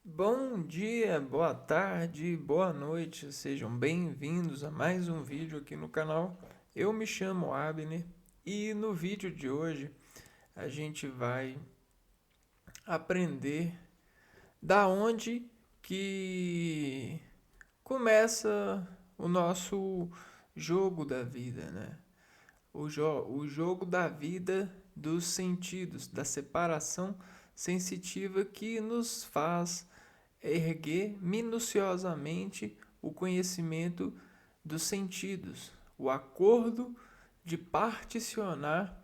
Bom dia, boa tarde, boa noite, sejam bem-vindos a mais um vídeo aqui no canal. Eu me chamo Abner e no vídeo de hoje a gente vai aprender da onde que começa o nosso jogo da vida, né? O jogo da vida dos sentidos, da separação sensitiva que nos faz erguer minuciosamente o conhecimento dos sentidos, o acordo de particionar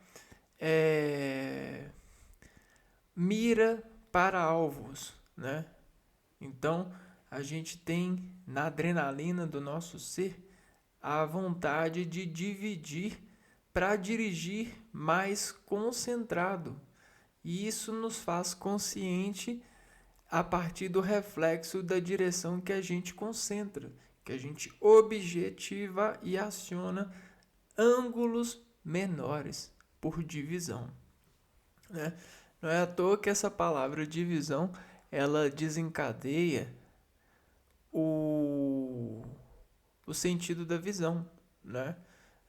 mira para alvos, né? Então a gente tem na adrenalina do nosso ser a vontade de dividir para dirigir mais concentrado. E isso nos faz consciente a partir do reflexo da direção que a gente concentra, que a gente objetiva e aciona ângulos menores por divisão, né? Não é à toa que essa palavra divisão ela desencadeia o, o sentido da visão, né?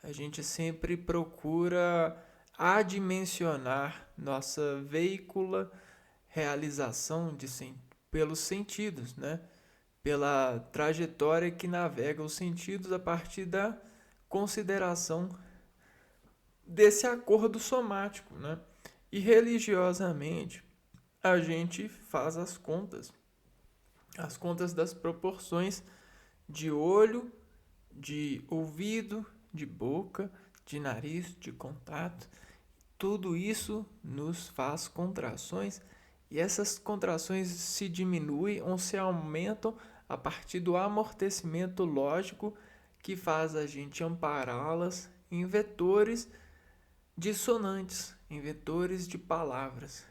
A gente sempre procura adimensionar nossa veícula realização pelos sentidos, né? Pela trajetória que navega os sentidos a partir da consideração desse acordo somático, né? E religiosamente a gente faz as contas das proporções de olho, de ouvido, de boca, de nariz, de contato. Tudo isso nos faz contrações e essas contrações se diminuem ou se aumentam a partir do amortecimento lógico que faz a gente ampará-las em vetores dissonantes, em vetores de palavras.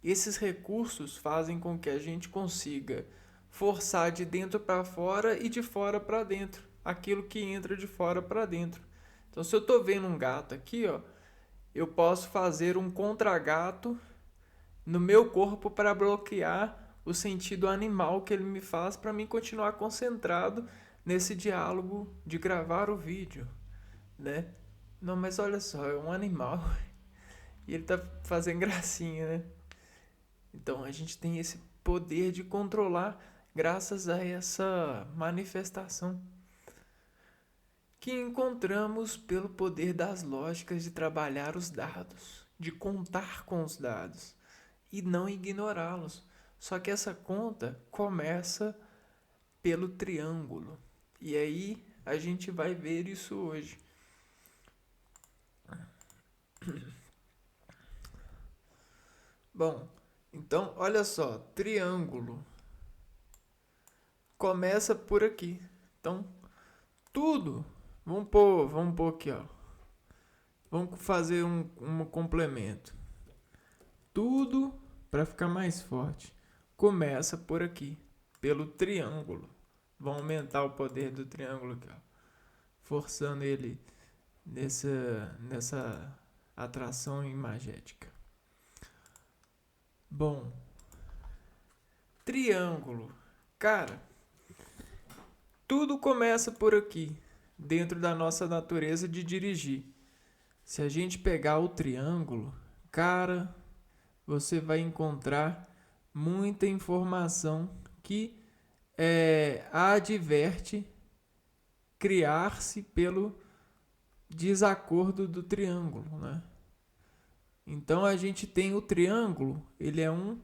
Esses recursos fazem com que a gente consiga forçar de dentro para fora e de fora para dentro aquilo que entra de fora para dentro. Então, se eu estou vendo um gato aqui, ó, eu posso fazer um contragato no meu corpo para bloquear o sentido animal que ele me faz para mim continuar concentrado nesse diálogo de gravar o vídeo, né? Não, mas olha só, é um animal e ele tá fazendo gracinha, né? Então a gente tem esse poder de controlar graças a essa manifestação que encontramos pelo poder das lógicas de trabalhar os dados, de contar com os dados e não ignorá-los. Só que essa conta começa pelo triângulo. E aí a gente vai ver isso hoje. Bom, então olha só, triângulo começa por aqui. Então, tudo, vamos pôr aqui, ó. Vamos fazer um complemento. Tudo para ficar mais forte começa por aqui, pelo triângulo. Vamos aumentar o poder do triângulo aqui, ó, forçando ele nessa atração imagética. Bom, triângulo. Cara, tudo começa por aqui, dentro da nossa natureza de dirigir. Se a gente pegar o triângulo, cara, você vai encontrar muita informação que adverte criar-se pelo desacordo do triângulo, né? Então a gente tem o triângulo, ele é um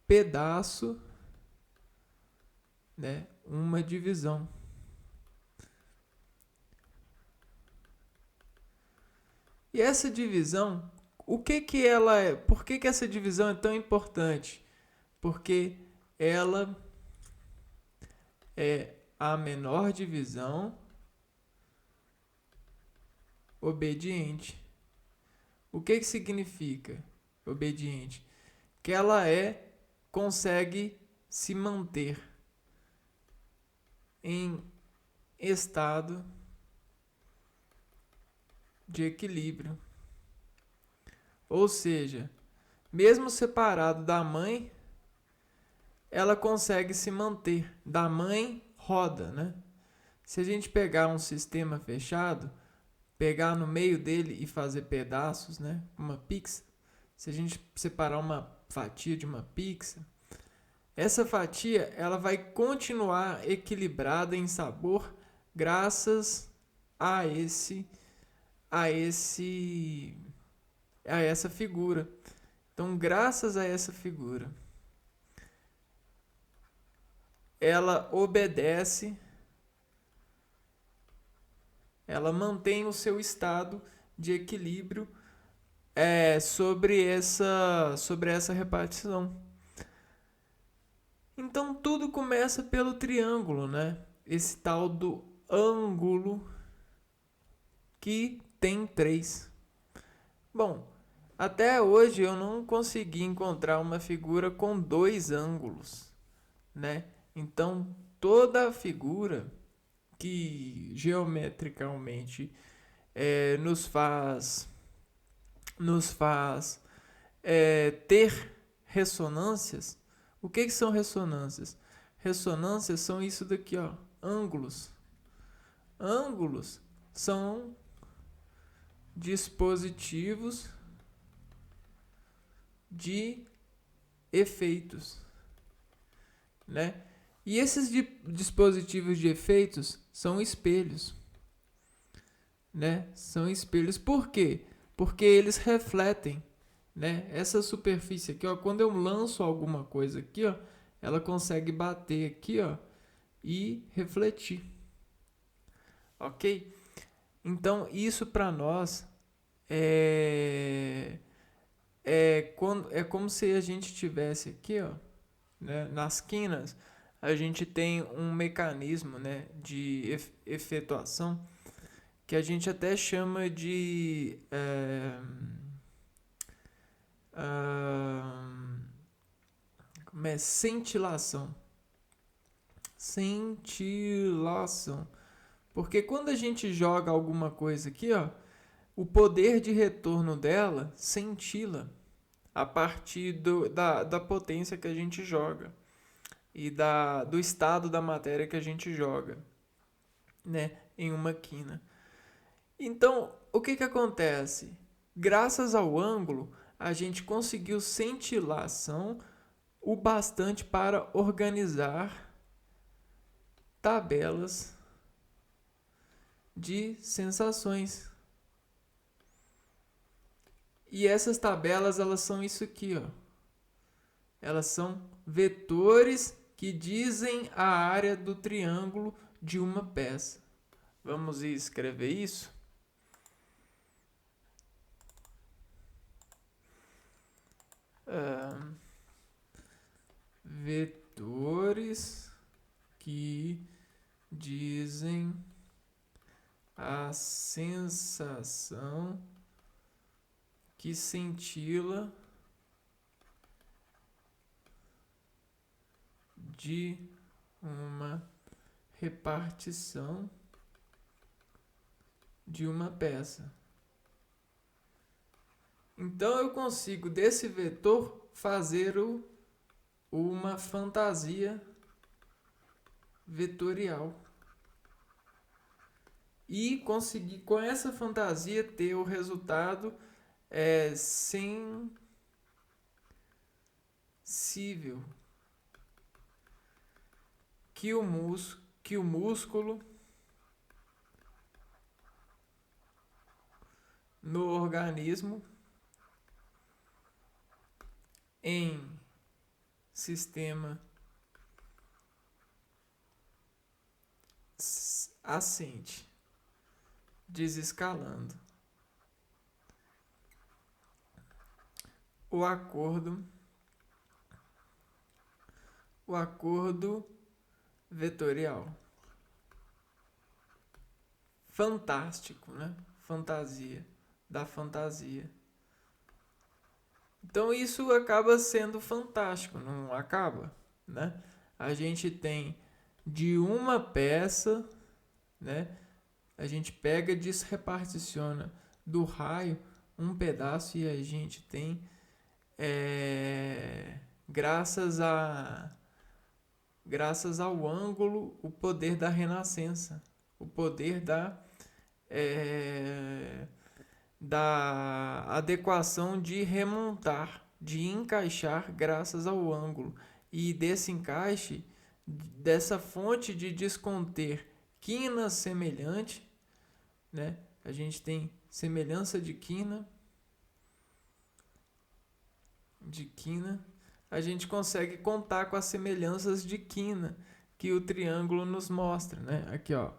pedaço, né? Uma divisão. E essa divisão, o que que ela é? Por que que essa divisão é tão importante? Porque ela é a menor divisão obediente. O que que significa obediente? Que ela consegue se manter em estado de equilíbrio. Ou seja, mesmo separado da mãe, ela consegue se manter. Da mãe roda, né? Se a gente pegar um sistema fechado, pegar no meio dele e fazer pedaços, né? Uma pizza. Se a gente separar uma fatia de uma pizza, essa fatia ela vai continuar equilibrada em sabor graças a esse a essa figura. Então, graças a essa figura, ela obedece, ela mantém o seu estado de equilíbrio sobre essa repartição. Então tudo começa pelo triângulo, né? Esse tal do ângulo que tem 3. Bom, até hoje eu não consegui encontrar uma figura com 2 ângulos, né? Então toda figura que geometricamente nos faz ter ressonâncias. O que são ressonâncias? Ressonâncias são isso daqui, ó, ângulos. Ângulos são dispositivos de efeitos, né? E esses dispositivos de efeitos são espelhos, né? São espelhos. Por quê? Porque eles refletem, né? Essa superfície aqui, ó, quando eu lanço alguma coisa aqui, ó, ela consegue bater aqui, ó, e refletir. OK? Então, isso para nós é como se a gente tivesse aqui, ó, né, nas quinas, a gente tem um mecanismo, né, de efetuação que a gente até chama de como é? Cintilação. Cintilação. Porque quando a gente joga alguma coisa aqui, ó, o poder de retorno dela cintila a partir da potência que a gente joga e do estado da matéria que a gente joga, né, em uma quina. Então, o que acontece? Graças ao ângulo, a gente conseguiu cintilação o bastante para organizar tabelas de sensações. E essas tabelas, elas são isso aqui, ó. Elas são vetores que dizem a área do triângulo de uma peça. Vamos escrever isso? Vetores que dizem a sensação que cintila de uma repartição de uma peça. Então eu consigo desse vetor fazer uma fantasia vetorial. E conseguir com essa fantasia ter o resultado sensível que o músculo no organismo em sistema assente, desescalando o acordo vetorial. Fantástico, né? Fantasia, da fantasia. Então isso acaba sendo fantástico, não acaba, né? A gente tem de uma peça, né? A gente pega, desreparticiona do raio um pedaço e a gente tem, graças graças ao ângulo, o poder da renascença, o poder da adequação de remontar, de encaixar graças ao ângulo. E desse encaixe, dessa fonte de desconter quina semelhante, né? A gente tem semelhança de quina, a gente consegue contar com as semelhanças de quina que o triângulo nos mostra, né? Aqui, ó.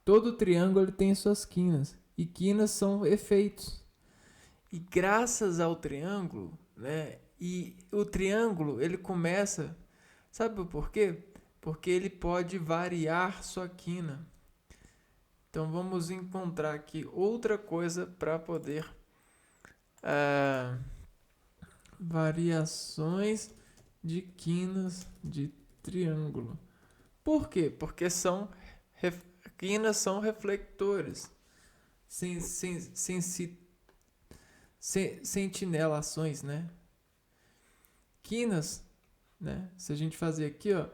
Todo triângulo ele tem suas quinas, e quinas são efeitos. E graças ao triângulo, né? E o triângulo, ele começa, sabe por quê? Porque ele pode variar sua quina. Então vamos encontrar aqui outra coisa para poder variações de quinas de triângulo. Por quê? Porque quinas são reflectores, sentinelações, né? Quinas, né? Se a gente fazer aqui, ó,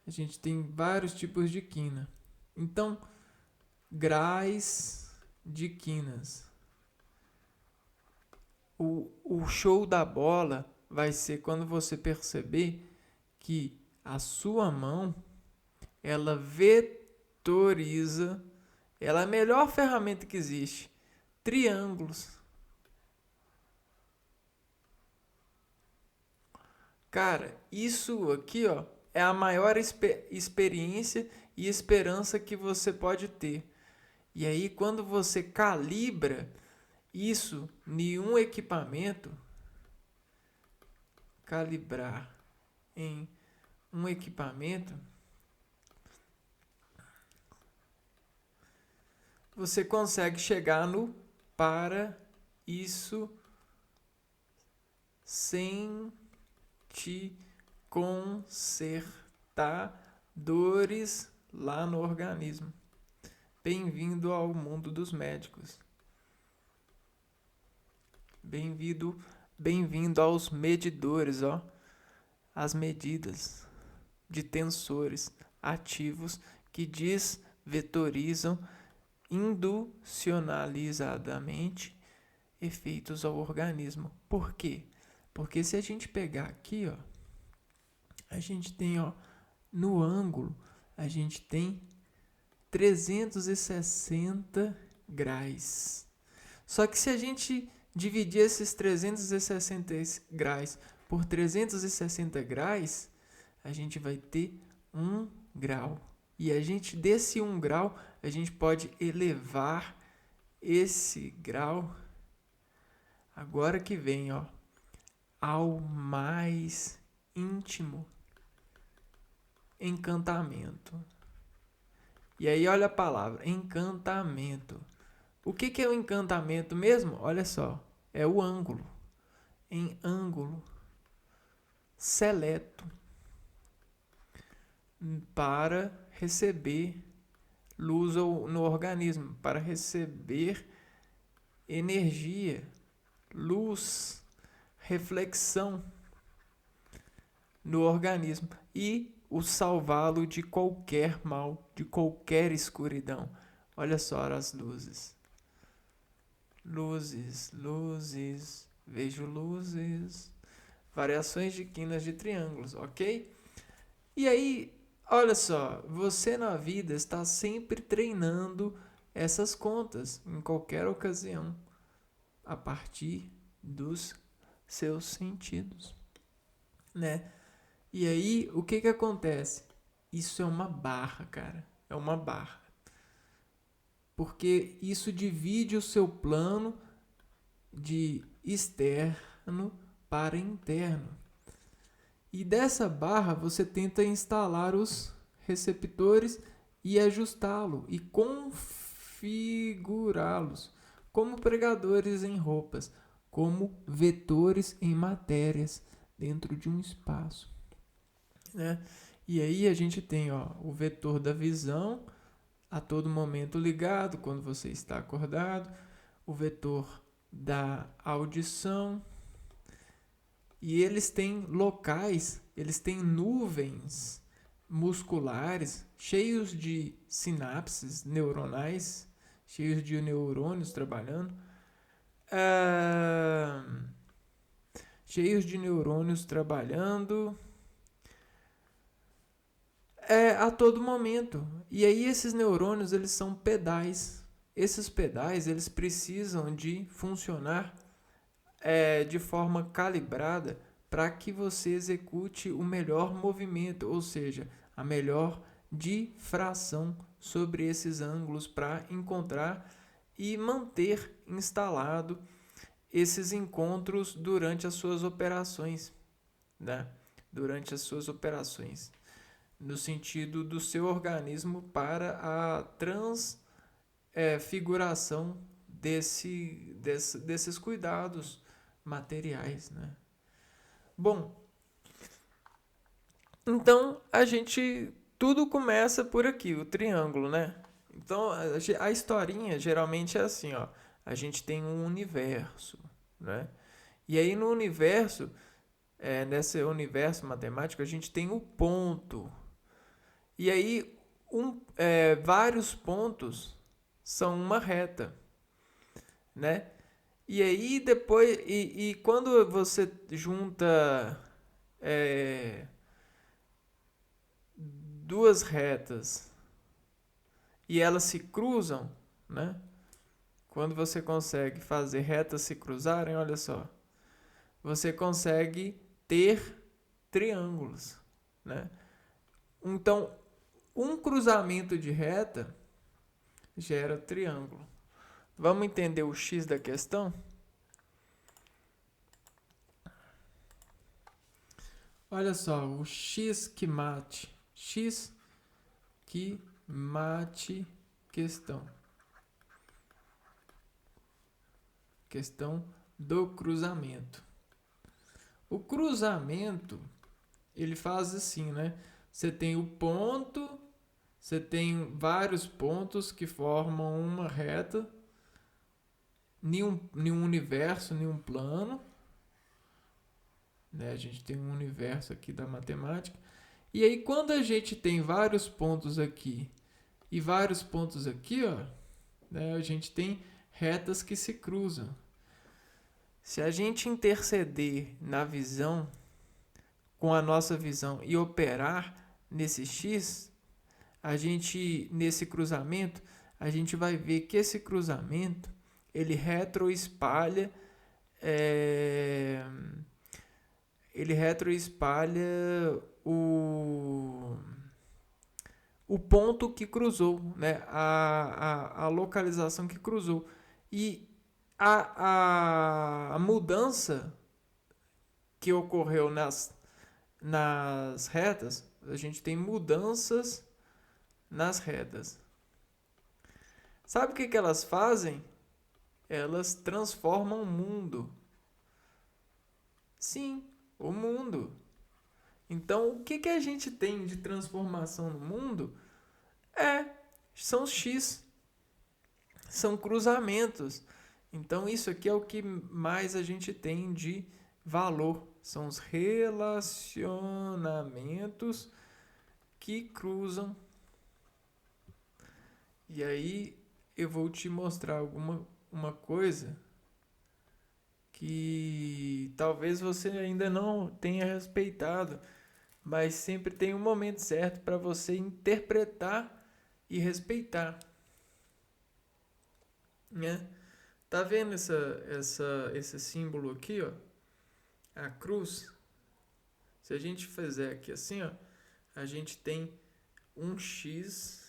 a gente tem vários tipos de quina. Então, graus de quinas. O show da bola vai ser quando você perceber que a sua mão, ela vetoriza, ela é a melhor ferramenta que existe, triângulos. Cara, isso aqui, ó, é a maior experiência e esperança que você pode ter. E aí, quando você calibra isso em um equipamento, calibrar em um equipamento, você consegue chegar no paraíso sem te consertar dores lá no organismo. Bem-vindo ao mundo dos médicos. Bem-vindo aos medidores, ó. As medidas de tensores ativos que desvetorizam inducionalizadamente efeitos ao organismo. Por quê? Porque se a gente pegar aqui, ó, a gente tem, ó, no ângulo, a gente tem 360 graus. Só que se a gente dividir esses 360 graus por 360 graus, a gente vai ter 1 grau. E a gente, desse 1 grau, a gente pode elevar esse grau, agora que vem, ó, ao mais íntimo encantamento. E aí olha a palavra, encantamento. O que é o encantamento mesmo? Olha só, é o ângulo. Em ângulo seleto para receber luz no organismo, para receber energia, luz, reflexão no organismo e o salvá-lo de qualquer mal, de qualquer escuridão. Olha só as luzes. Luzes, luzes, vejo luzes. Variações de quinas de triângulos, ok? E aí, olha só, você na vida está sempre treinando essas contas em qualquer ocasião, a partir dos seus sentidos, né? E aí, o que acontece? Isso é uma barra, cara. É uma barra. Porque isso divide o seu plano de externo para interno. E dessa barra você tenta instalar os receptores e ajustá-lo e configurá-los como pregadores em roupas, como vetores em matérias dentro de um espaço, né? E aí a gente tem, ó, o vetor da visão a todo momento ligado quando você está acordado, o vetor da audição, e eles têm locais eles têm nuvens musculares cheios de sinapses neuronais, cheios de neurônios trabalhando, ah, cheios de neurônios trabalhando a todo momento. E aí esses neurônios, eles são pedais. Esses pedais, eles precisam de funcionar de forma calibrada para que você execute o melhor movimento, ou seja, a melhor difração sobre esses ângulos para encontrar e manter instalado esses encontros durante as suas operações, né? Durante as suas operações, no sentido do seu organismo para a transfiguração desses cuidados materiais, né? Bom, então tudo começa por aqui, o triângulo, né? Então a historinha geralmente é assim, ó. A gente tem um universo, né? E aí no universo, nesse universo matemático, a gente tem o ponto. E aí vários pontos são uma reta, né? E aí depois, e quando você junta duas retas e elas se cruzam, né? Quando você consegue fazer retas se cruzarem, olha só, você consegue ter triângulos, né? Então, um cruzamento de reta gera triângulo. Vamos entender o X da questão? Olha só, o X que mate. X que mate questão. Questão do cruzamento. O cruzamento, ele faz assim, né? Você tem o ponto, você tem vários pontos que formam uma reta, nenhum universo, nenhum plano, né? A gente tem um universo aqui da matemática. E aí quando a gente tem vários pontos aqui e vários pontos aqui, ó, né? A gente tem retas que se cruzam. Se a gente interceder na visão, com a nossa visão e operar nesse X, nesse cruzamento, a gente vai ver que esse cruzamento, ele retroespalha o ponto que cruzou, né? A localização que cruzou. E a mudança que ocorreu nas retas, a gente tem mudanças nas retas. Sabe o que elas fazem? Elas transformam o mundo. Sim, o mundo. Então, o que a gente tem de transformação no mundo? São os X. São cruzamentos. Então, isso aqui é o que mais a gente tem de valor. São os relacionamentos que cruzam. E aí, eu vou te mostrar uma coisa que talvez você ainda não tenha respeitado, mas sempre tem um momento certo para você interpretar e respeitar, né? Tá vendo esse símbolo aqui, ó? A cruz. Se a gente fizer aqui assim, ó, a gente tem um X,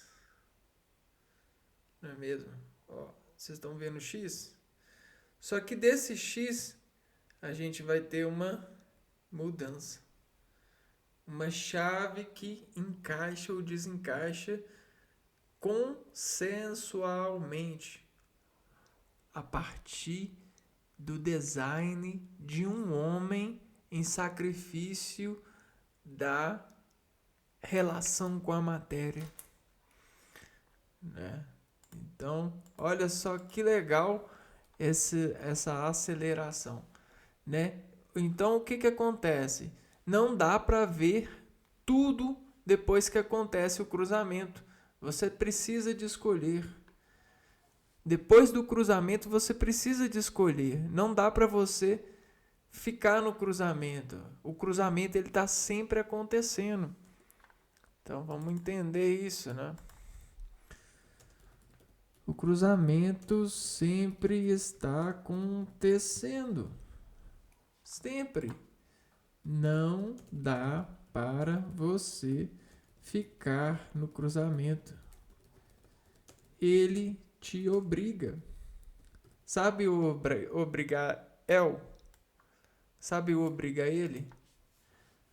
não é mesmo? Ó, vocês estão vendo o X? Só que desse X a gente vai ter uma mudança. Uma chave que encaixa ou desencaixa consensualmente a partir do design de um homem em sacrifício da relação com a matéria, né? Então, olha só que legal essa aceleração, né? Então, o que acontece? Não dá para ver tudo depois que acontece o cruzamento. Você precisa de escolher. Depois do cruzamento, você precisa de escolher. Não dá para você ficar no cruzamento. O cruzamento ele está sempre acontecendo. Então vamos entender isso, né? O cruzamento sempre está acontecendo. Sempre. Não dá para você ficar no cruzamento. Ele te obriga. Sabe o obrigar El? Sabe o obriga ele?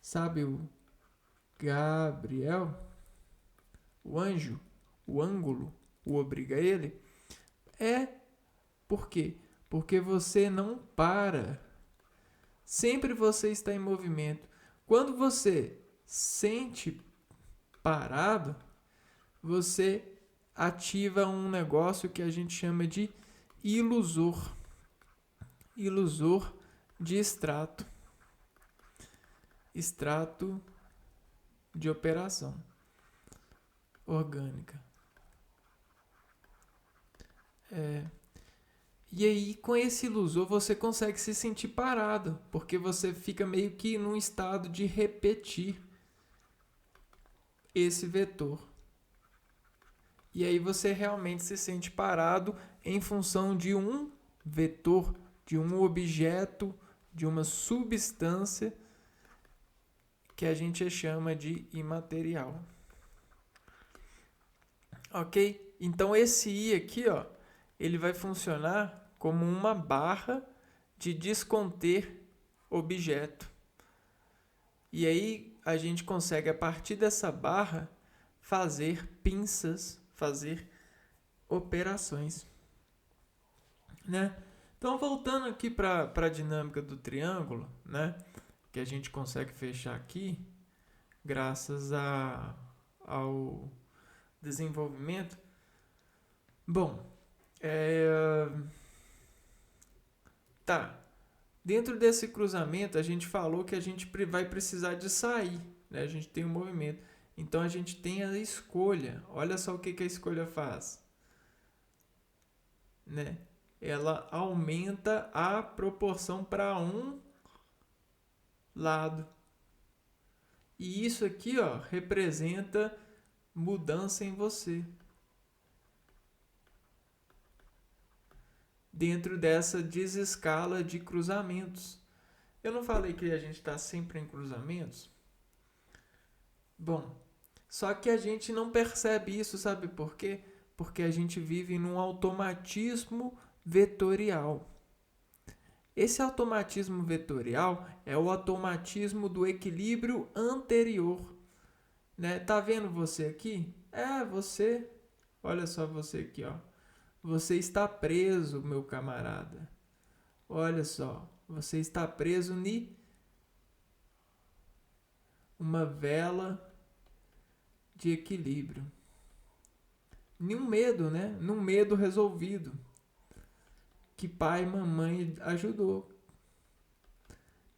Sabe o Gabriel? O anjo? O ângulo? O obriga ele? É. Por quê? Porque você não para. Sempre você está em movimento. Quando você sente parado, você ativa um negócio que a gente chama de ilusor. Ilusor de extrato. Extrato de operação orgânica. E aí, com esse ilusor, você consegue se sentir parado, porque você fica meio que num estado de repetir esse vetor. E aí você realmente se sente parado em função de um vetor, de um objeto, de uma substância que a gente chama de imaterial. Ok? Então esse I aqui, ó, ele vai funcionar como uma barra de desconter objeto. E aí a gente consegue, a partir dessa barra, fazer pinças, fazer operações. Né? Então, voltando aqui para a dinâmica do triângulo, né? Que a gente consegue fechar aqui, graças ao desenvolvimento. Bom, tá. Dentro desse cruzamento, a gente falou que a gente vai precisar de sair, né? A gente tem um movimento. Então, a gente tem a escolha. Olha só o que a escolha faz. Né? Ela aumenta a proporção para um lado. E isso aqui, ó, representa mudança em você. Dentro dessa desescala de cruzamentos. Eu não falei que a gente está sempre em cruzamentos? Bom, só que a gente não percebe isso, sabe por quê? Porque a gente vive num automatismo vetorial. Esse automatismo vetorial é o automatismo do equilíbrio anterior. Né? Tá vendo você aqui? Você. Olha só você aqui, ó. Você está preso, meu camarada. Olha só, você está preso em uma vela de equilíbrio. Nenhum medo, né? Num medo resolvido. Que pai e mamãe ajudou.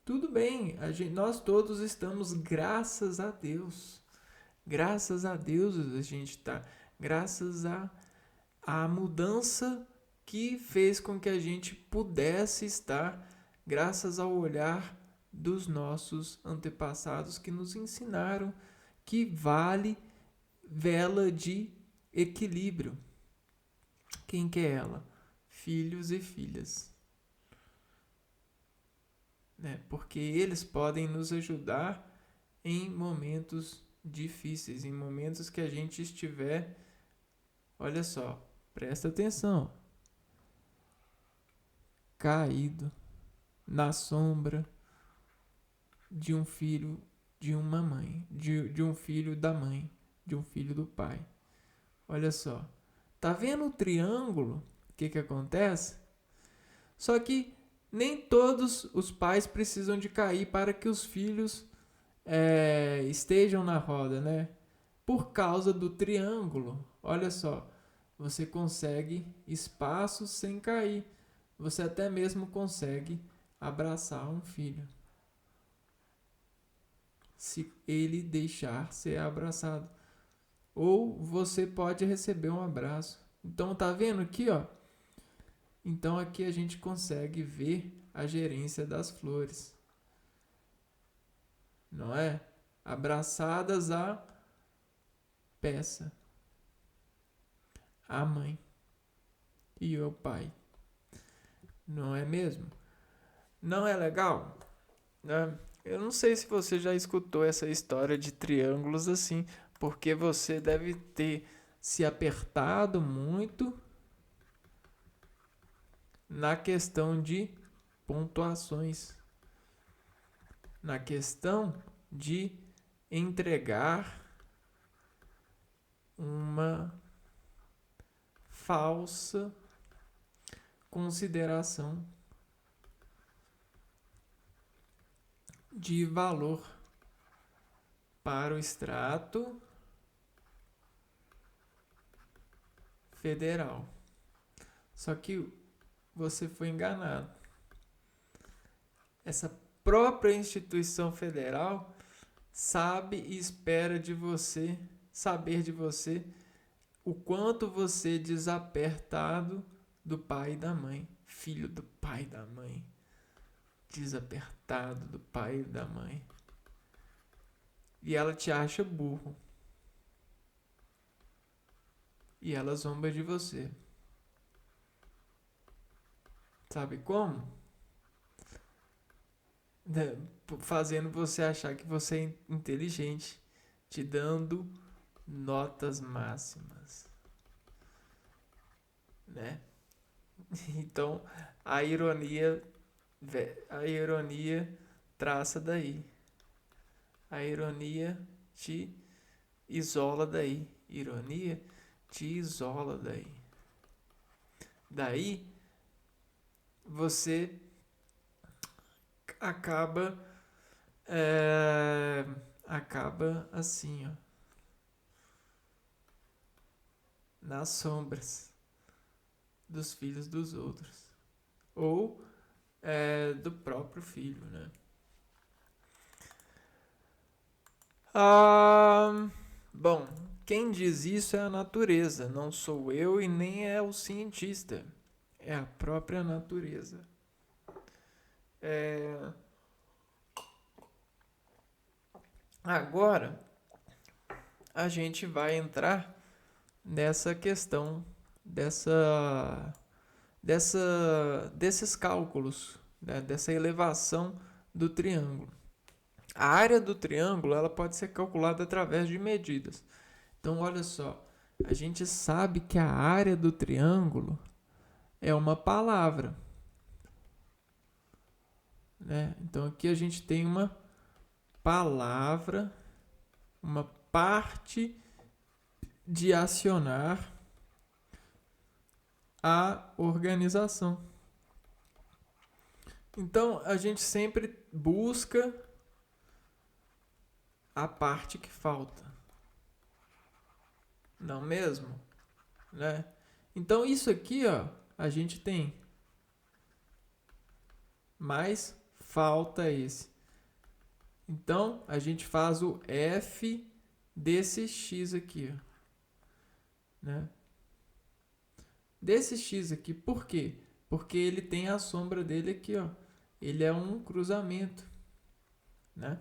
Tudo bem, nós todos estamos, graças a Deus. Graças a Deus a gente está. Graças a mudança que fez com que a gente pudesse estar, graças ao olhar dos nossos antepassados que nos ensinaram que vale vela de equilíbrio. Quem que é ela? Filhos e filhas. Né? Porque eles podem nos ajudar em momentos difíceis, em momentos que a gente estiver, olha só, presta atenção, caído na sombra de um filho de uma mãe, de um filho da mãe, de um filho do pai. Olha só, tá vendo o triângulo? O que acontece? Só que nem todos os pais precisam de cair para que os filhos estejam na roda, né? Por causa do triângulo. Olha só, você consegue espaço sem cair. Você até mesmo consegue abraçar um filho. se ele deixar ser abraçado. Ou você pode receber um abraço. Então tá vendo aqui, ó? Então aqui a gente consegue ver a gerência das flores. Não é? Abraçadas à peça, a mãe e o pai. Não é mesmo? Não é legal? Né? Eu não sei se você já escutou essa história de triângulos assim, porque você deve ter se apertado muito na questão de pontuações, na questão de entregar uma falsa consideração de valor para o extrato federal. Só que você foi enganado. Essa própria instituição federal sabe e espera de você, saber de você, o quanto você é desapertado do pai e da mãe, filho do pai e da mãe, desapertado do pai e da mãe. E ela te acha burro. E ela zomba de você. Sabe como? Fazendo você achar que você é inteligente, te dando notas máximas, né? Então, a ironia, a ironia traça daí. A ironia te isola daí. Ironia te isola daí. Daí você acaba acaba assim, ó, nas sombras dos filhos dos outros ou do próprio filho, né? Bom, quem diz isso é a natureza, não sou eu e nem é o cientista, é a própria natureza. Agora a gente vai entrar nessa questão desses cálculos, né, dessa elevação do triângulo. A área do triângulo ela pode ser calculada através de medidas. Então, olha só, a gente sabe que a área do triângulo é uma palavra, né? Então, aqui a gente tem uma palavra, uma parte de acionar a organização. Então, a gente sempre busca a parte que falta. Não mesmo? Né? Então, isso aqui, ó, a gente tem. Mas falta esse. Então, a gente faz o F desse X aqui, ó. Né? Desse X aqui, por quê? Porque ele tem a sombra dele aqui, ó. Ele é um cruzamento, né?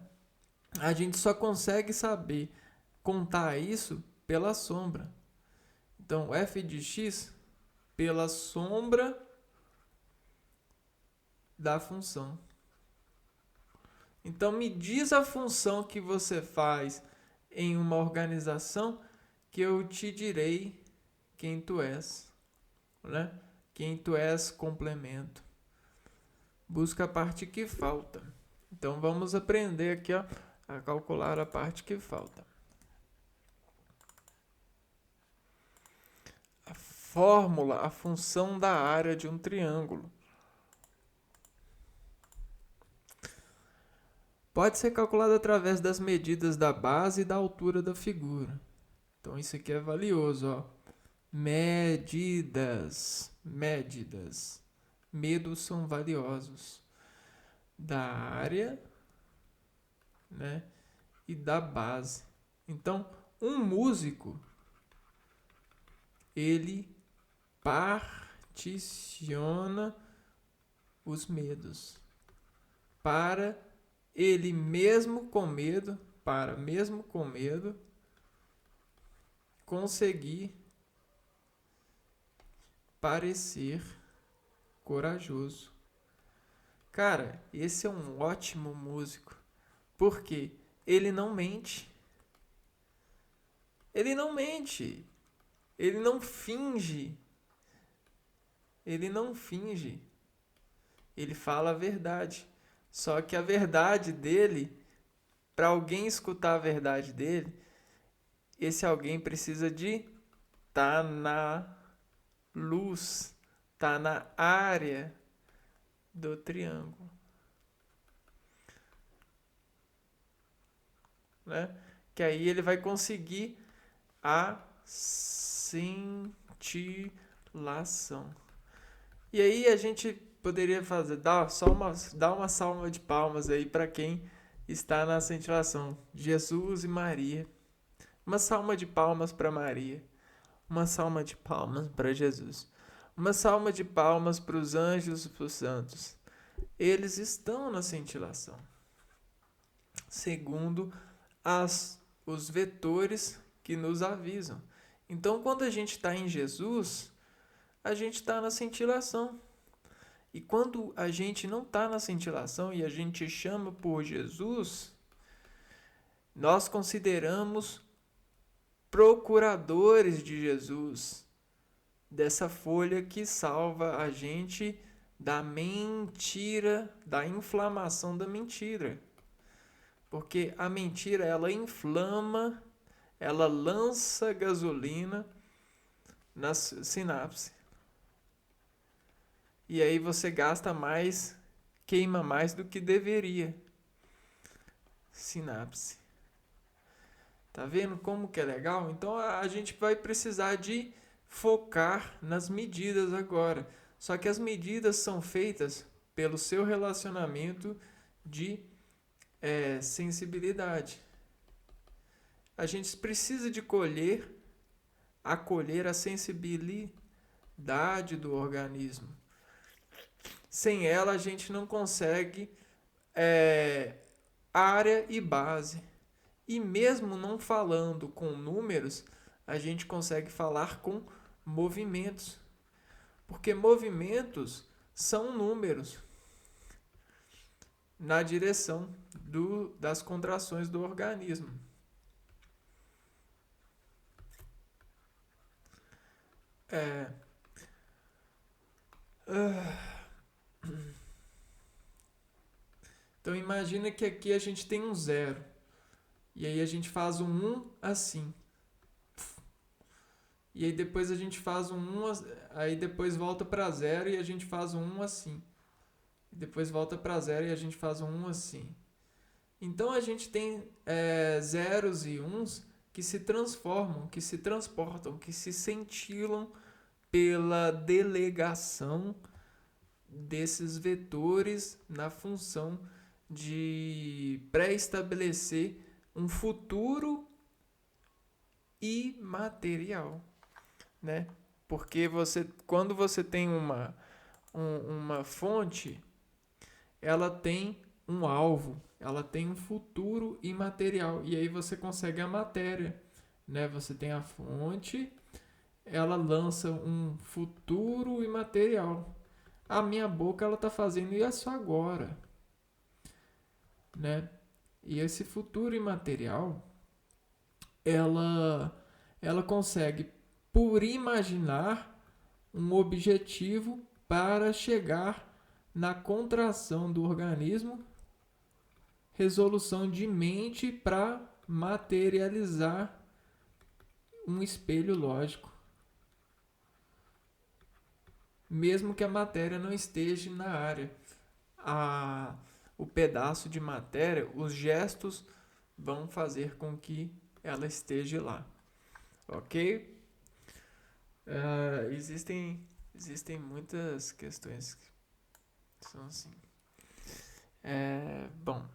A gente só consegue saber contar isso pela sombra. Então, f de x pela sombra da função. Então, me diz a função que você faz em uma organização que eu te direi quem tu és, né? Quem tu és complemento. Busca a parte que falta. Então, vamos aprender aqui, ó, a calcular a parte que falta. A fórmula, a função da área de um triângulo. Pode ser calculada através das medidas da base e da altura da figura. Então, isso aqui é valioso, ó. Medidas. Medidas. Medos são valiosos. Da área, né? e da base. Então, um músico, ele particiona os medos para ele mesmo com medo, conseguir parecer corajoso. Cara, esse é um ótimo músico, porque ele não mente. Ele não mente. Ele não finge. Ele não finge. Ele fala a verdade. Só que a verdade dele, para alguém escutar a verdade dele, esse alguém precisa de estar na luz, tá na área do triângulo, né? Que aí ele vai conseguir a cintilação. E aí a gente poderia fazer, dar uma salva de palmas aí para quem está na cintilação. Jesus e Maria. Uma salva de palmas para Maria. Uma salva de palmas para Jesus. Uma salva de palmas para os anjos e para os santos. Eles estão na cintilação. Segundo os vetores que nos avisam. Então, quando a gente está em Jesus, a gente está na cintilação. E quando a gente não está na cintilação e a gente chama por Jesus, nós consideramos procuradores de Jesus, dessa folha que salva a gente da mentira, da inflamação da mentira. Porque a mentira, ela inflama, ela lança gasolina na sinapse. E aí você gasta mais, queima mais do que deveria. Sinapse. Tá vendo como que é legal? Então a gente vai precisar de focar nas medidas agora. Só que as medidas são feitas pelo seu relacionamento de sensibilidade. A gente precisa de acolher a sensibilidade do organismo. Sem ela a gente não consegue área e base. E mesmo não falando com números, a gente consegue falar com movimentos. Porque movimentos são números na direção das contrações do organismo. Então imagina que aqui a gente tem um zero. E aí a gente faz um 1 assim. E aí depois a gente faz um 1, aí depois volta para zero e a gente faz um 1 assim. E depois volta para zero e a gente faz um 1 assim. Então a gente tem zeros e uns que se transformam, que se transportam, que se centilam pela delegação desses vetores na função de pré-estabelecer um futuro imaterial, né? Porque quando você tem uma fonte, ela tem um alvo, ela tem um futuro imaterial, e aí você consegue a matéria, né? Você tem a fonte, ela lança um futuro imaterial. A minha boca, ela tá fazendo isso agora, né? E esse futuro imaterial, ela consegue, por imaginar, um objetivo para chegar na contração do organismo, resolução de mente para materializar um espelho lógico. Mesmo que a matéria não esteja na área. O pedaço de matéria, os gestos vão fazer com que ela esteja lá. Ok? Existem muitas questões que são assim. Bom,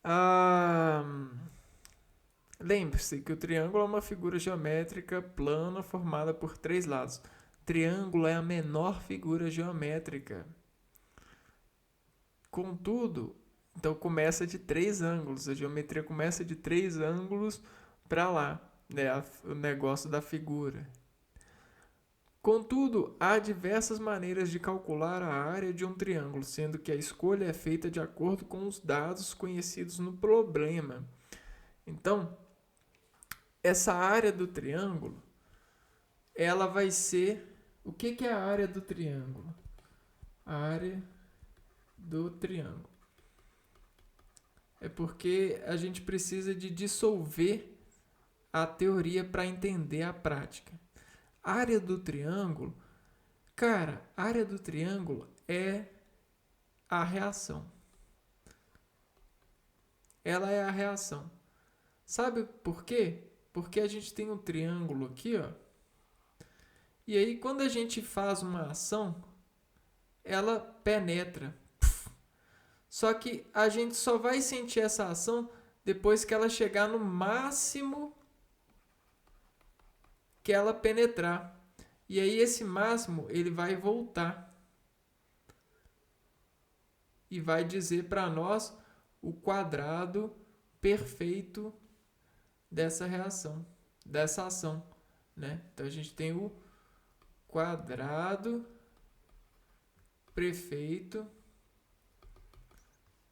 Ah, lembre-se que o triângulo é uma figura geométrica plana formada por três lados. Triângulo é a menor figura geométrica. Contudo, então começa de três ângulos. A geometria começa de três ângulos para lá, né? O negócio da figura. Contudo, há diversas maneiras de calcular a área de um triângulo, sendo que a escolha é feita de acordo com os dados conhecidos no problema. Então, essa área do triângulo, ela vai ser... O que é a área do triângulo? A área do triângulo. É porque a gente precisa de dissolver a teoria para entender a prática. A área do triângulo, cara, a área do triângulo é a reação. Ela é a reação. Sabe por quê? Porque a gente tem um triângulo aqui, ó. E aí quando a gente faz uma ação, ela penetra. Só que a gente só vai sentir essa ação depois que ela chegar no máximo que ela penetrar. E aí esse máximo ele vai voltar e vai dizer para nós o quadrado perfeito dessa reação, dessa ação, né? Então a gente tem o quadrado perfeito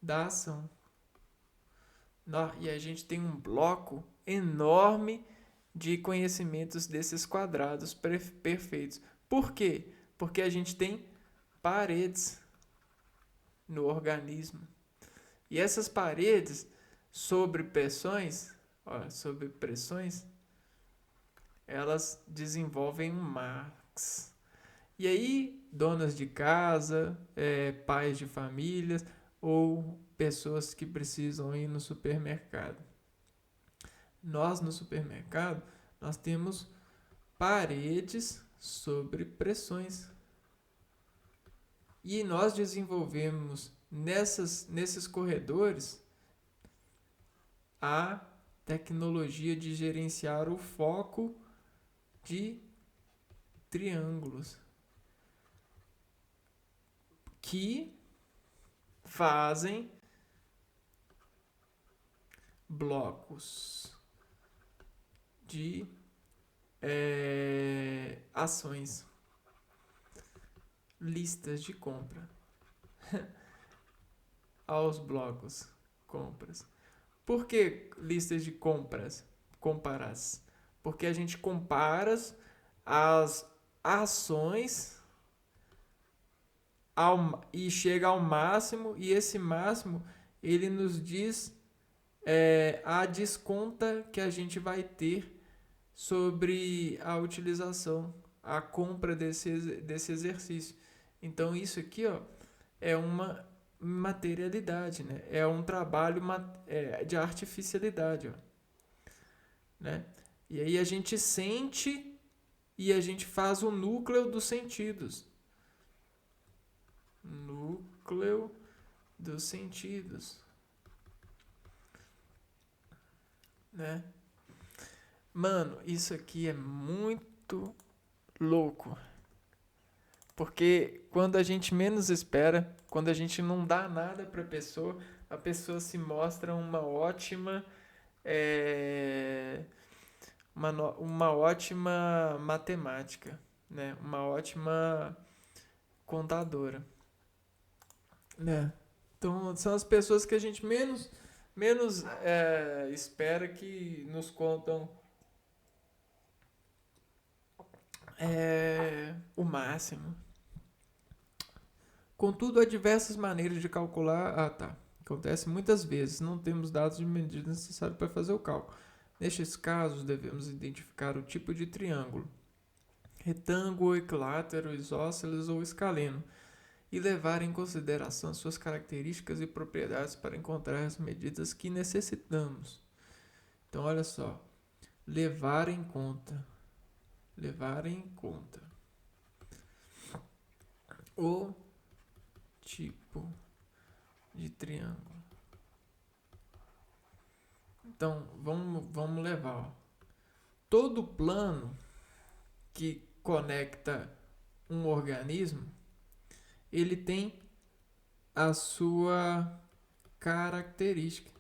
da ação. E a gente tem um bloco enorme de conhecimentos desses quadrados perfeitos. Por quê? Porque a gente tem paredes no organismo. E essas paredes, sobre pressões, elas desenvolvem um max. E aí, donas de casa, pais de famílias ou pessoas que precisam ir no supermercado. Nós, no supermercado, nós temos paredes sobre pressões. E nós desenvolvemos nesses corredores a tecnologia de gerenciar o foco de triângulos que fazem blocos de ações, listas de compra aos blocos compras. Por que listas de compras? Comparas. Porque a gente compara as ações e chega ao máximo, e esse máximo ele nos diz a desconta que a gente vai ter sobre a utilização, a compra desse exercício. Então isso aqui, ó, é uma materialidade, né? É um trabalho de artificialidade, ó, né? E aí a gente sente e a gente faz o núcleo dos sentidos. Núcleo dos sentidos, né? Mano, isso aqui é muito louco. Porque quando a gente menos espera, quando a gente não dá nada para a pessoa se mostra uma ótima uma ótima matemática, né? Uma ótima contadora, né? Então são as pessoas que a gente menos espera que nos contam o máximo. Contudo, há diversas maneiras de calcular. Ah, tá. Acontece muitas vezes, não temos dados de medida necessários para fazer o cálculo. Nestes casos, devemos identificar o tipo de triângulo, retângulo, equilátero, isósceles ou escaleno, e levar em consideração suas características e propriedades para encontrar as medidas que necessitamos. Então, olha só, levar em conta o tipo de triângulo. Então, vamos levar. Ó. Todo plano que conecta um organismo, ele tem a sua característica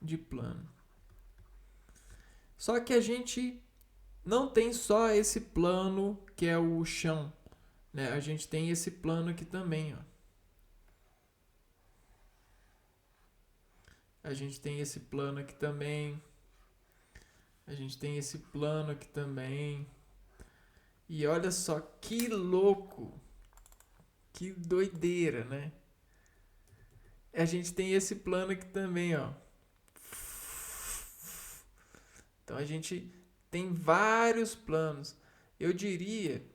de plano. Só que a gente não tem só esse plano que é o chão, né? A gente tem esse plano aqui também, ó. A gente tem esse plano aqui também. A gente tem esse plano aqui também. E olha só que louco. Que doideira, né? A gente tem esse plano aqui também, ó. Então a gente tem vários planos. Eu diria,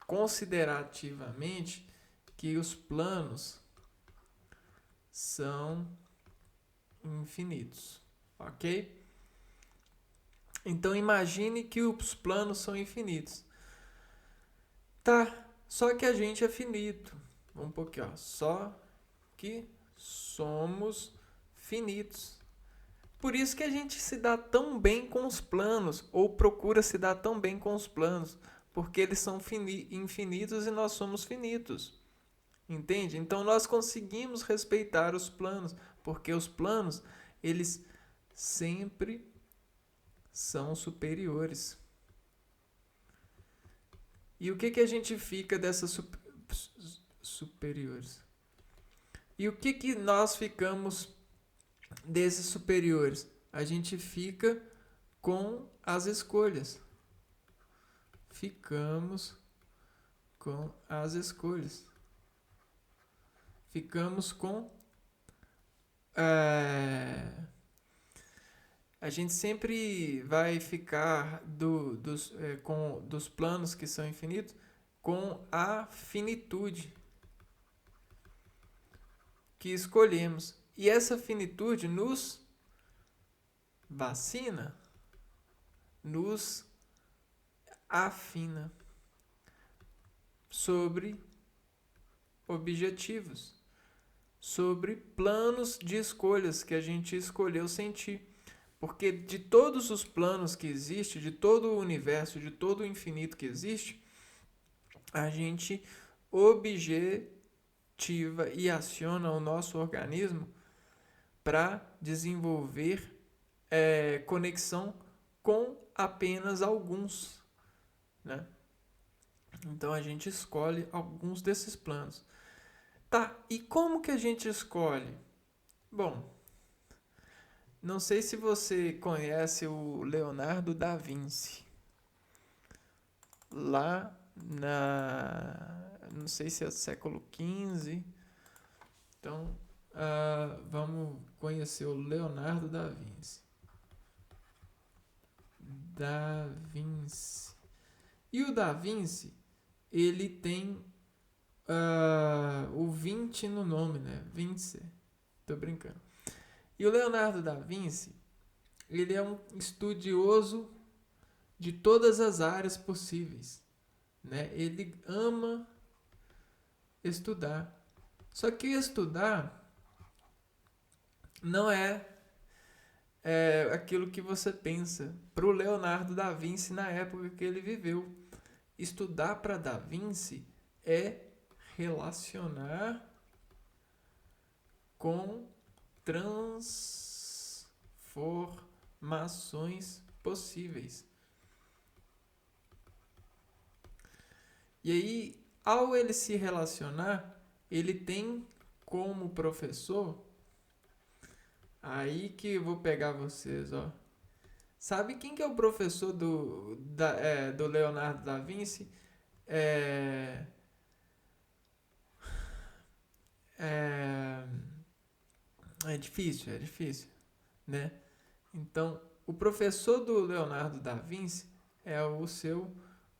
considerativamente, que os planos são infinitos, ok? Então imagine que os planos são infinitos. Tá, só que a gente é finito. Vamos um pouquinho, ó. Só que somos finitos. Por isso que a gente se dá tão bem com os planos, ou procura se dar tão bem com os planos, porque eles são infinitos e nós somos finitos. Entende? Então nós conseguimos respeitar os planos, porque os planos, eles sempre são superiores. E o que a gente fica dessas superiores? E o que nós ficamos desses superiores? A gente fica com as escolhas. Ficamos com as escolhas. Ficamos com... a gente sempre vai ficar dos planos que são infinitos com a finitude que escolhemos. E essa finitude nos vacina, nos afina sobre objetivos, sobre planos de escolhas que a gente escolheu sentir. Porque de todos os planos que existem, de todo o universo, de todo o infinito que existe, a gente objetiva e aciona o nosso organismo para desenvolver conexão com apenas alguns, né? Então a gente escolhe alguns desses planos. Tá, e como que a gente escolhe? Bom, não sei se você conhece o Leonardo da Vinci. Lá não sei se é século XV. Então, vamos conhecer o Leonardo da Vinci. Da Vinci. E o Da Vinci, ele tem o 20 no nome, né? Vinci. Tô brincando. E o Leonardo da Vinci, ele é um estudioso de todas as áreas possíveis, né? Ele ama estudar. Só que estudar não é aquilo que você pensa. Para o Leonardo da Vinci, na época que ele viveu, estudar para Da Vinci é relacionar com transformações possíveis. E aí, ao ele se relacionar, ele tem como professor, aí que eu vou pegar vocês, ó. Sabe quem que é o professor do Leonardo da Vinci? É difícil, né? Então, o professor do Leonardo da Vinci é o seu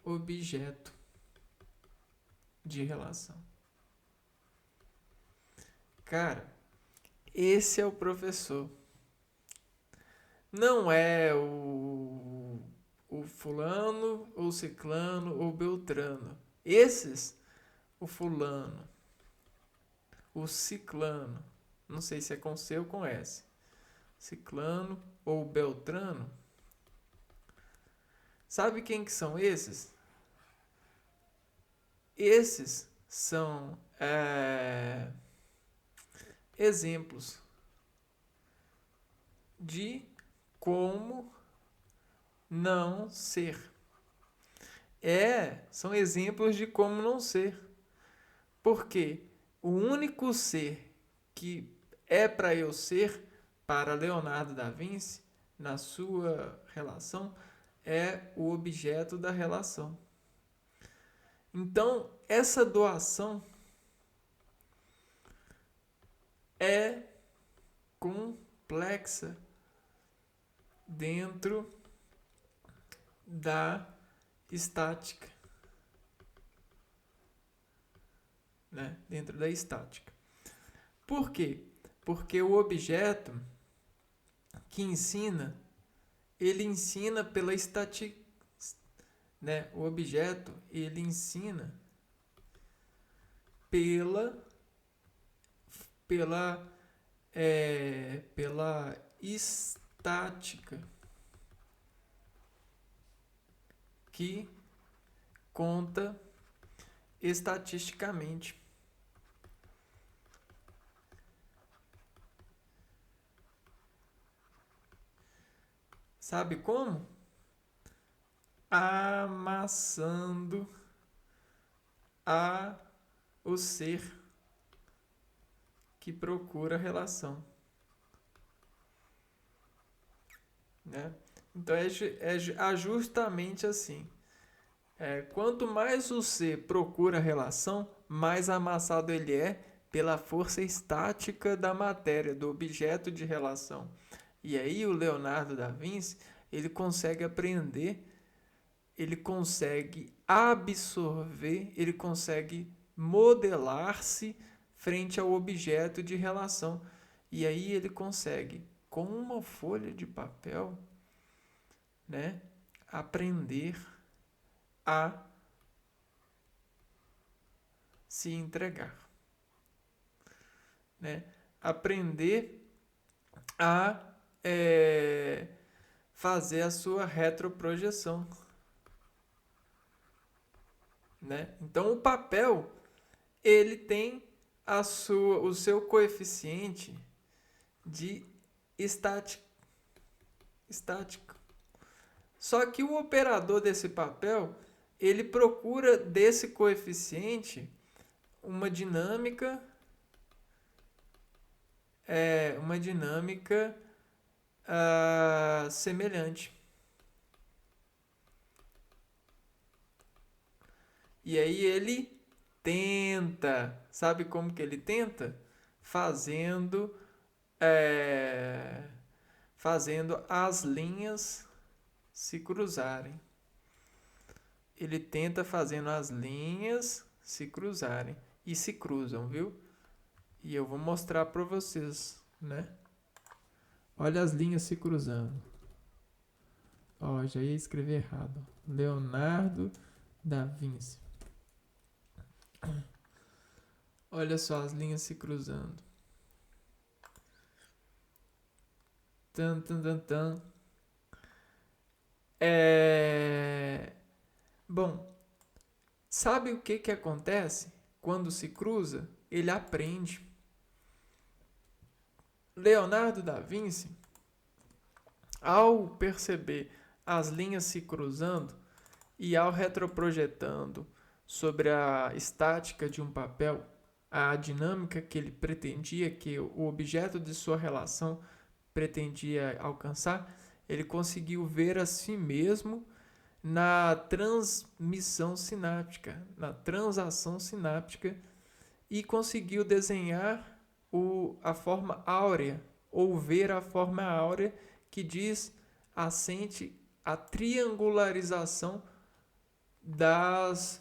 objeto de relação. Cara, esse é o professor. Não é o fulano, ou ciclano, ou beltrano. Esses, o fulano, o ciclano, Não sei se é com C ou com S. Ciclano ou Beltrano. Sabe quem que são esses? Esses são exemplos de como não ser. São exemplos de como não ser. Porque o único ser que é para eu ser, para Leonardo da Vinci, na sua relação, é o objeto da relação. Então, essa doação é complexa dentro da estática, né? Dentro da estática. Por quê? Porque o objeto que ensina, ele ensina pela estática, né? O objeto, ele ensina pela estática que conta estatisticamente. Sabe como? Amassando o ser que procura relação. Né? Então é justamente assim. Quanto mais o ser procura relação, mais amassado ele é pela força estática da matéria, do objeto de relação. E aí o Leonardo da Vinci, ele consegue aprender, ele consegue absorver, ele consegue modelar-se frente ao objeto de relação. E aí ele consegue, com uma folha de papel, né, aprender a se entregar, né? Aprender a fazer a sua retroprojeção, né? Então o papel, ele tem o seu coeficiente de estática. Só que o operador desse papel, ele procura desse coeficiente uma dinâmica semelhante. E aí ele tenta, sabe como que ele tenta? Fazendo as linhas se cruzarem. Ele tenta fazendo as linhas se cruzarem. E se cruzam, viu? E eu vou mostrar para vocês, né? Olha as linhas se cruzando. Ó, já ia escrever errado. Leonardo da Vinci. Olha só as linhas se cruzando. Tan, tan, tan, tan. Bom, sabe o que acontece quando se cruza? Ele aprende. Leonardo da Vinci, ao perceber as linhas se cruzando e ao retroprojetando sobre a estática de um papel, a dinâmica que ele pretendia, que o objeto de sua relação pretendia alcançar, ele conseguiu ver a si mesmo na transmissão sináptica, na transação sináptica, e conseguiu desenhar a forma áurea, ou ver a forma áurea que diz assente a triangularização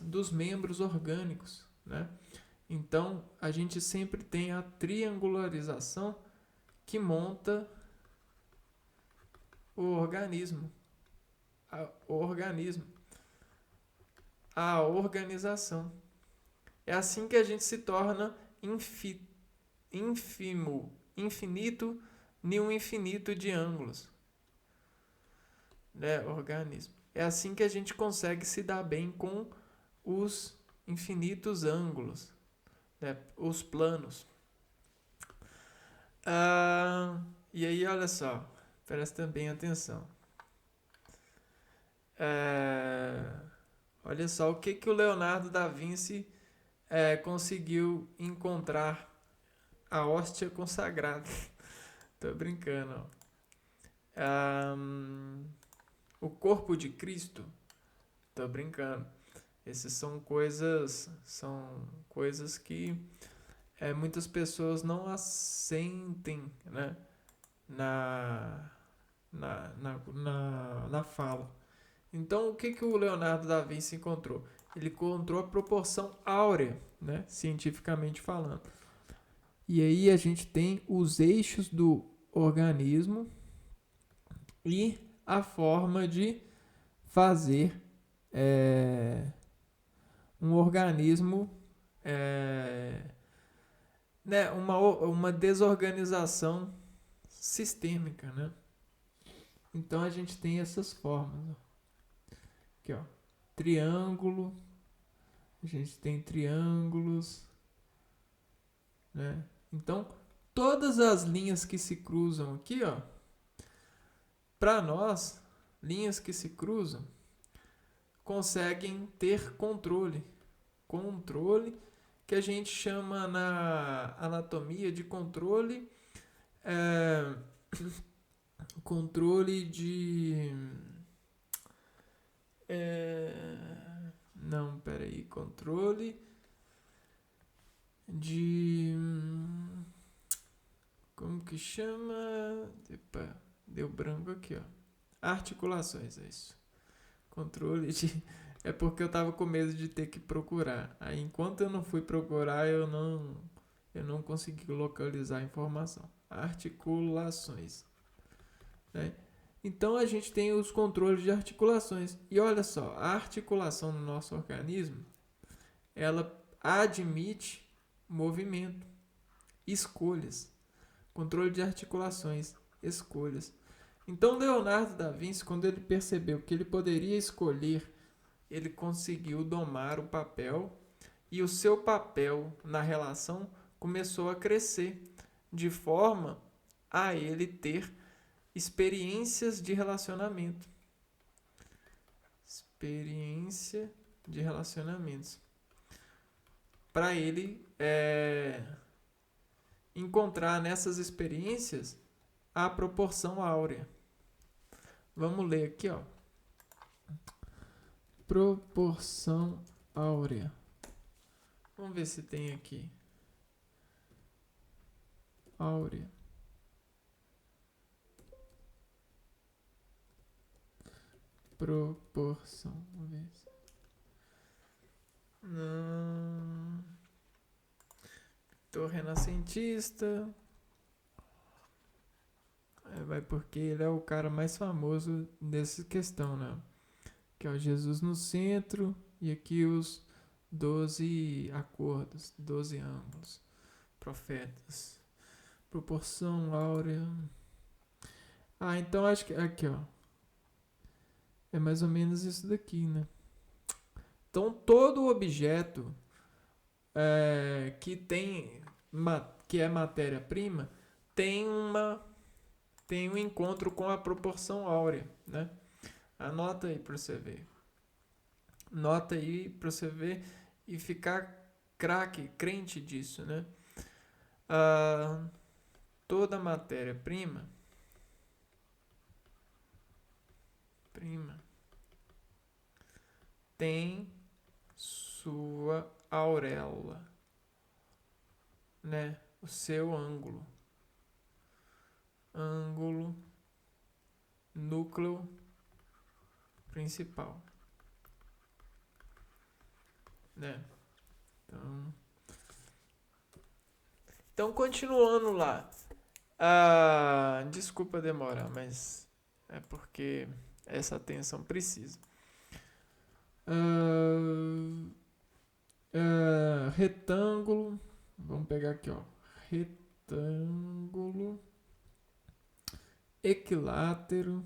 dos membros orgânicos, né? Então, a gente sempre tem a triangularização que monta o organismo, a organização. É assim que a gente se torna ínfimo, infinito em um infinito de ângulos, né, organismo. É assim que a gente consegue se dar bem com os infinitos ângulos, né, os planos. E aí, olha só, presta bem atenção. Olha só o que o Leonardo da Vinci conseguiu encontrar: a hóstia consagrada. Tô brincando. O corpo de Cristo. Tô brincando. Essas são coisas que muitas pessoas não assentem, né, na fala. Então, o que o Leonardo da Vinci encontrou? Ele encontrou a proporção áurea, né, cientificamente falando. E aí a gente tem os eixos do organismo e a forma de fazer um organismo, né, uma desorganização sistêmica, né? Então a gente tem essas formas. Aqui, ó. Triângulo. A gente tem triângulos, né? Então, todas as linhas que se cruzam aqui, ó, para nós, linhas que se cruzam, conseguem ter controle. Controle que a gente chama na anatomia de controle, controle de... não, peraí, controle de... como que chama? Epa, deu branco aqui, ó. Articulações, é isso. Controle de... é porque eu tava com medo de ter que procurar. Aí, enquanto eu não fui procurar, eu não consegui localizar a informação. Articulações, né? Então, a gente tem os controles de articulações. E olha só, a articulação no nosso organismo, ela admite movimento, escolhas. Controle de articulações, escolhas. Então, Leonardo da Vinci, quando ele percebeu que ele poderia escolher, ele conseguiu domar o papel, e o seu papel na relação começou a crescer, de forma a ele ter experiências de relacionamento. Experiência de relacionamentos. Para ele encontrar nessas experiências a proporção áurea. Vamos ler aqui, ó. Proporção áurea. Vamos ver se tem aqui. Áurea. Proporção. Vamos ver. Pintor renascentista. Vai porque ele é o cara mais famoso dessa questão, né? Que é o Jesus no centro e aqui os 12 acordos, 12 ângulos, profetas. Proporção áurea. Então acho que aqui, ó. É mais ou menos isso daqui, né? Então todo objeto que é matéria-prima tem um encontro com a proporção áurea, né? Anota aí para você ver. Nota aí para você ver e ficar crente disso, né? Toda matéria-prima tem sua auréola, né? O seu ângulo, núcleo principal, né? Então continuando lá. Desculpa demorar, mas é porque essa atenção precisa. Retângulo. Vamos pegar aqui, ó. retângulo equilátero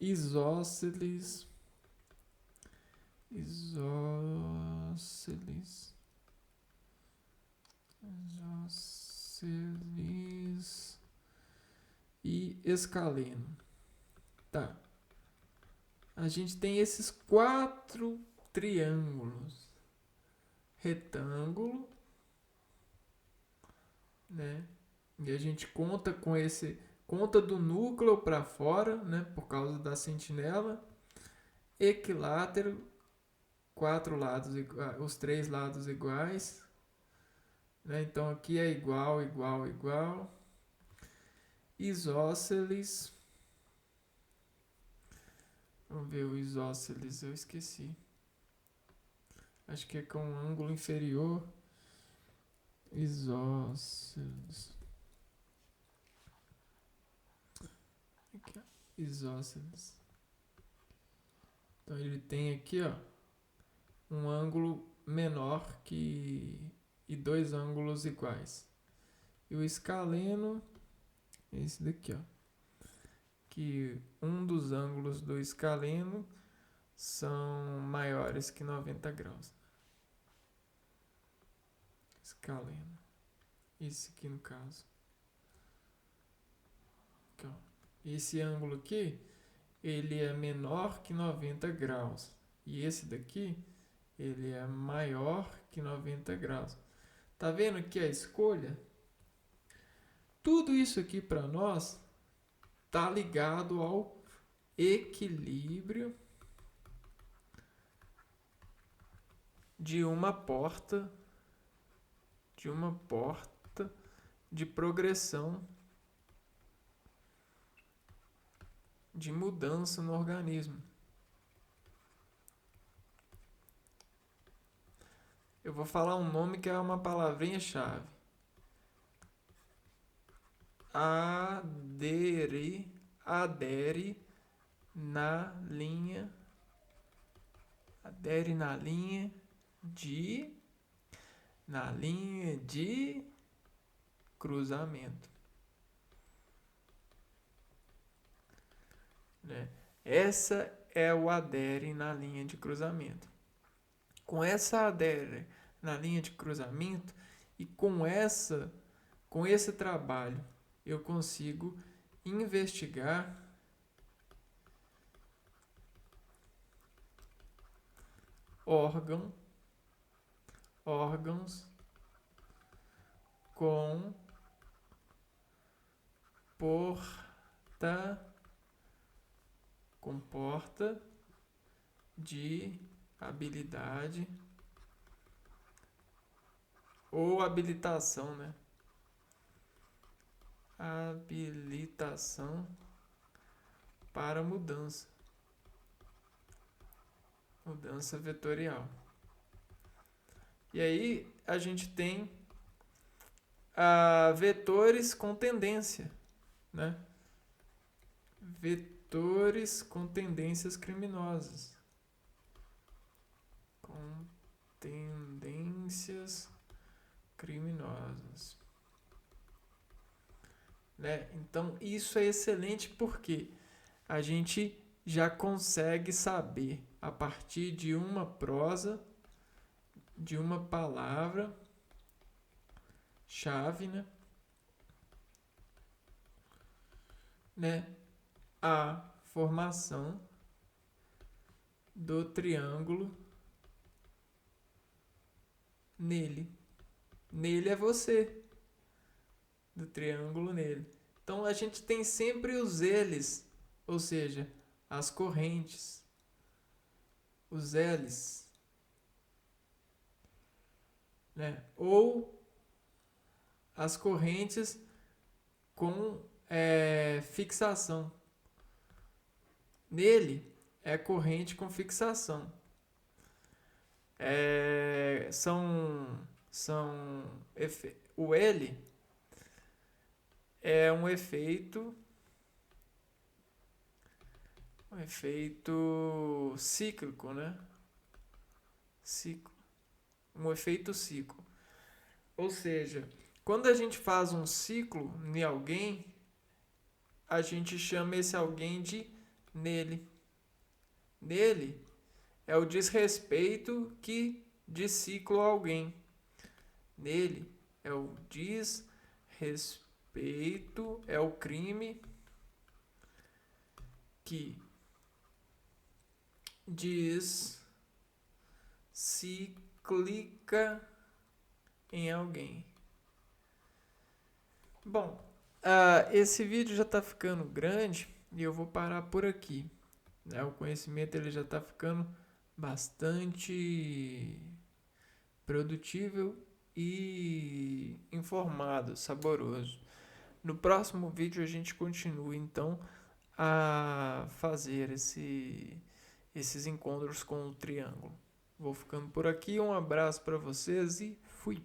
isósceles e escaleno. Tá. A gente tem esses 4 triângulos. Retângulo, né? E a gente conta com conta do núcleo para fora, né? Por causa da sentinela. Equilátero, 4 lados os 3 lados iguais, né? Então aqui é igual. Isósceles. Vamos ver o isósceles, eu esqueci. Acho que é com ângulo inferior. Isósceles. Aqui, ó. Isósceles. Então ele tem aqui, ó, um ângulo menor e 2 ângulos iguais. E o escaleno é esse daqui, ó. Que um dos ângulos do escaleno são maiores que 90 graus. Escaleno. Esse aqui no caso. Aqui, ó. Esse ângulo aqui, ele é menor que 90 graus. E esse daqui, ele é maior que 90 graus. Tá vendo aqui a escolha? Tudo isso aqui para nós tá ligado ao equilíbrio de uma porta de progressão de mudança no organismo. Eu vou falar um nome que é uma palavrinha-chave. Adere na linha de cruzamento, né? Essa é o adere na linha de cruzamento. Com essa adere na linha de cruzamento e com esse trabalho eu consigo investigar órgãos com porta de habilidade ou habilitação, né? Habilitação para mudança vetorial. E aí a gente tem vetores com tendência, né? Vetores com tendências criminosas. Com tendências criminosas. Né? Então, isso é excelente porque a gente já consegue saber, a partir de uma prosa, de uma palavra-chave, né? A formação do triângulo nele. Nele é você. Do triângulo nele. Então a gente tem sempre os eles, ou seja, as correntes, os L's, né? Ou as correntes com fixação. Nele é corrente com fixação. O L é um efeito um efeito cíclico, né? Ciclo. Um efeito ciclo. Ou seja, quando a gente faz um ciclo em alguém, a gente chama esse alguém de nele. Nele é o desrespeito que de ciclo a alguém. Nele é o desrespeito, é o crime que desciclica em alguém. Bom, esse vídeo já está ficando grande e eu vou parar por aqui. Né? O conhecimento ele já está ficando bastante produtível e informado, saboroso. No próximo vídeo a gente continua então a fazer esses encontros com o triângulo. Vou ficando por aqui, um abraço para vocês e fui!